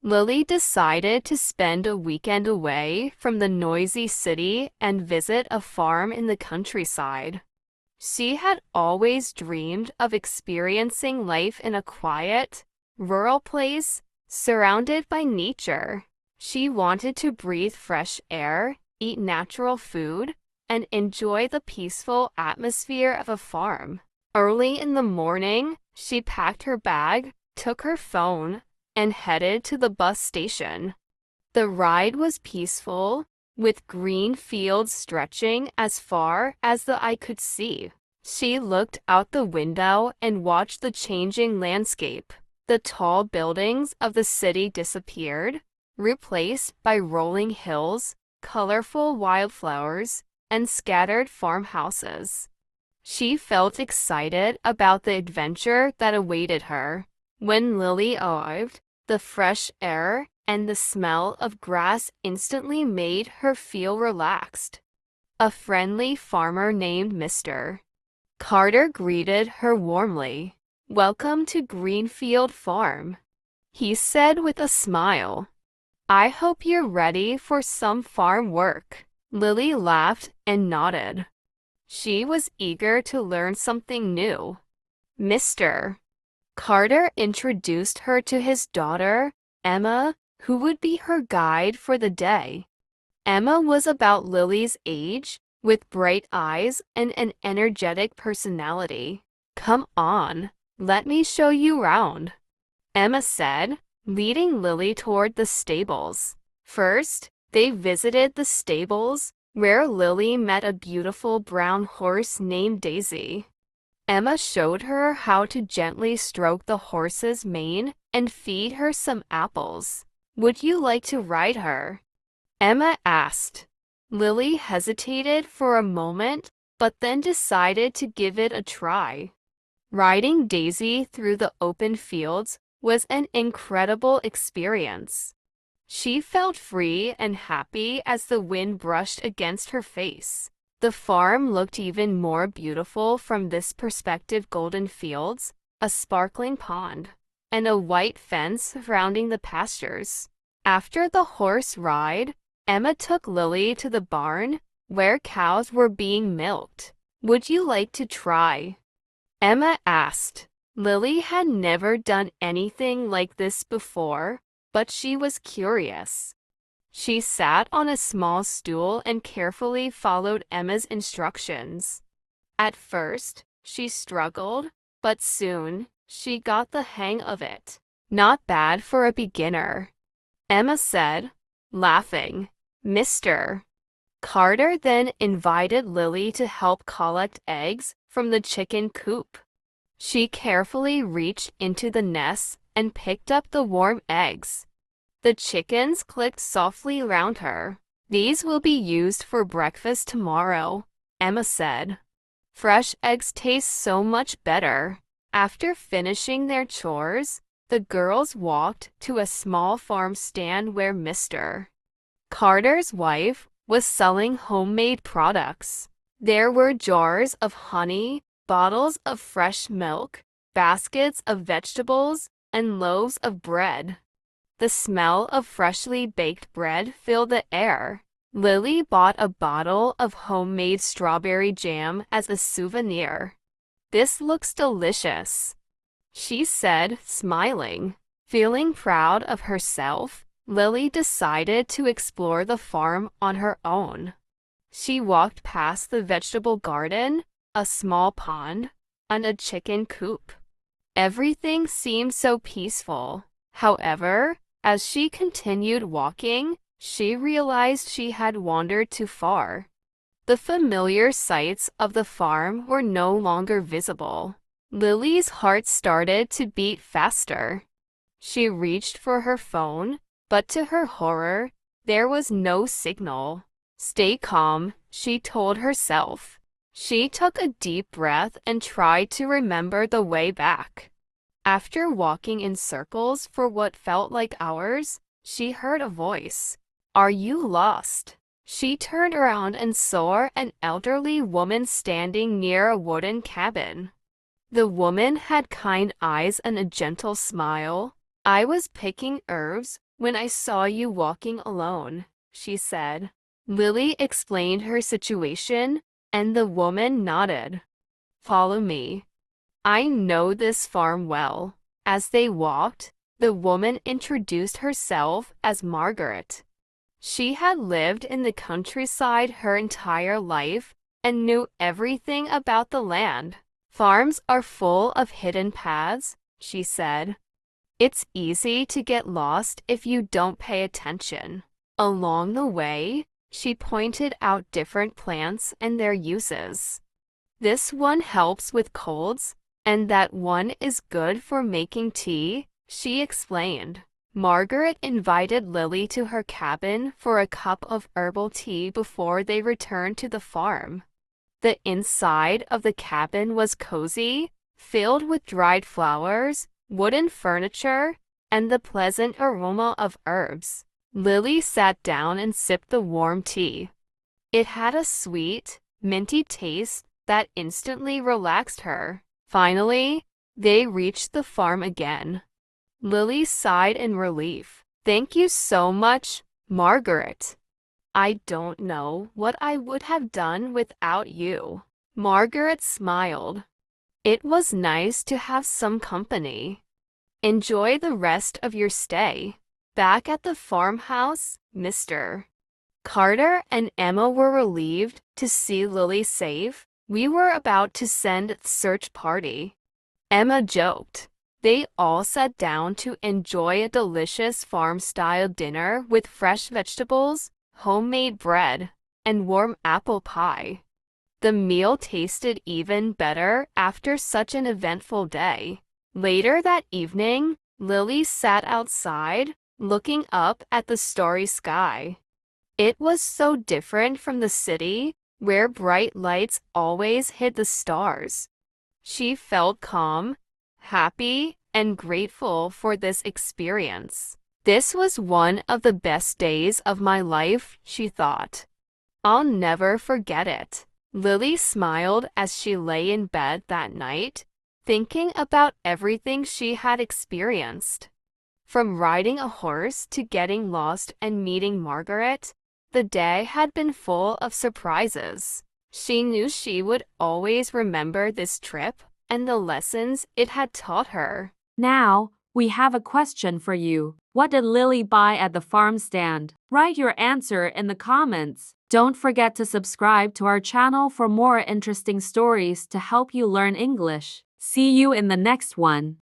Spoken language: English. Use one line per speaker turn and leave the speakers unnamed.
Lily decided to spend a weekend away from the noisy city and visit a farm in the countryside. She had always dreamed of experiencing life in a quiet, rural place surrounded by nature. She wanted to breathe fresh air, eat natural food, and enjoy the peaceful atmosphere of a farm. Early in the morning, she packed her bag, took her phone, and headed to the bus station. The ride was peaceful, with green fields stretching as far as the eye could see. She looked out the window and watched the changing landscape. The tall buildings of the city disappeared, replaced by rolling hills, colorful wildflowers, and scattered farmhouses. She felt excited about the adventure that awaited her. When Lily arrived, the fresh air and the smell of grass instantly made her feel relaxed. A friendly farmer named Mr. Carter greeted her warmly. "Welcome to Greenfield Farm," he said with a smile. "I hope you're ready for some farm work." Lily laughed and nodded. She was eager to learn something new. Mr. Carter introduced her to his daughter, Emma, who would be her guide for the day. Emma was about Lily's age, with bright eyes and an energetic personality. "Come on, let me show you round," Emma said, leading Lily toward the stables. First, they visited the stables, where Lily met a beautiful brown horse named Daisy. Emma showed her how to gently stroke the horse's mane and feed her some apples. "Would you like to ride her?" Emma asked. Lily hesitated for a moment, but then decided to give it a try. Riding Daisy through the open fields was an incredible experience. She felt free and happy as the wind brushed against her face. The farm looked even more beautiful from this perspective: golden fields, a sparkling pond, and a white fence surrounding the pastures. After the horse ride, Emma took Lily to the barn, where cows were being milked. "Would you like to try?" Emma asked. Lily had never done anything like this before, but she was curious. She sat on a small stool and carefully followed Emma's instructions. At first, she struggled, but soon, she got the hang of it. "Not bad for a beginner," Emma said, laughing. Mr. Carter then invited Lily to help collect eggs from the chicken coop. She carefully reached into the nest and picked up the warm eggs. The chickens clicked softly around her. "These will be used for breakfast tomorrow," Emma said. "Fresh eggs taste so much better." After finishing their chores, the girls walked to a small farm stand where Mr. Carter's wife was selling homemade products. There were jars of honey, bottles of fresh milk, baskets of vegetables, and loaves of bread. The smell of freshly baked bread filled the air. Lily bought a bottle of homemade strawberry jam as a souvenir. "This looks delicious," she said, smiling. Feeling proud of herself, Lily decided to explore the farm on her own. She walked past the vegetable garden, a small pond, and a chicken coop. Everything seemed so peaceful. However, as she continued walking, she realized she had wandered too far. The familiar sights of the farm were no longer visible. Lily's heart started to beat faster. She reached for her phone, but to her horror, there was no signal. "Stay calm," she told herself. She took a deep breath and tried to remember the way back. After walking in circles for what felt like hours, she heard a voice. "Are you lost?" She turned around and saw an elderly woman standing near a wooden cabin. The woman had kind eyes and a gentle smile. "I was picking herbs when I saw you walking alone," she said. Lily explained her situation, and the woman nodded. "Follow me. I know this farm well." As they walked, the woman introduced herself as Margaret. She had lived in the countryside her entire life and knew everything about the land. "Farms are full of hidden paths," she said. "It's easy to get lost if you don't pay attention." Along the way, she pointed out different plants and their uses. "This one helps with colds, and that one is good for making tea," she explained. Margaret invited Lily to her cabin for a cup of herbal tea before they returned to the farm. The inside of the cabin was cozy, filled with dried flowers, wooden furniture, and the pleasant aroma of herbs. Lily sat down and sipped the warm tea. It had a sweet, minty taste that instantly relaxed her. Finally, they reached the farm again. Lily sighed in relief. "Thank you so much, Margaret. I don't know what I would have done without you." Margaret smiled. "It was nice to have some company. Enjoy the rest of your stay." Back at the farmhouse, Mr. Carter and Emma were relieved to see Lily safe. "We were about to send a search party," Emma joked. They all sat down to enjoy a delicious farm-style dinner with fresh vegetables, homemade bread, and warm apple pie. The meal tasted even better after such an eventful day. Later that evening, Lily sat outside, looking up at the starry sky. It was so different from the city, where bright lights always hid the stars. She felt calm, happy, and grateful for this experience. "This was one of the best days of my life," she thought. "I'll never forget it." Lily smiled as she lay in bed that night, thinking about everything she had experienced. From riding a horse to getting lost and meeting Margaret, the day had been full of surprises. She knew she would always remember this trip and the lessons it had taught her.
Now, we have a question for you. What did Lily buy at the farm stand? Write your answer in the comments. Don't forget to subscribe to our channel for more interesting stories to help you learn English. See you in the next one.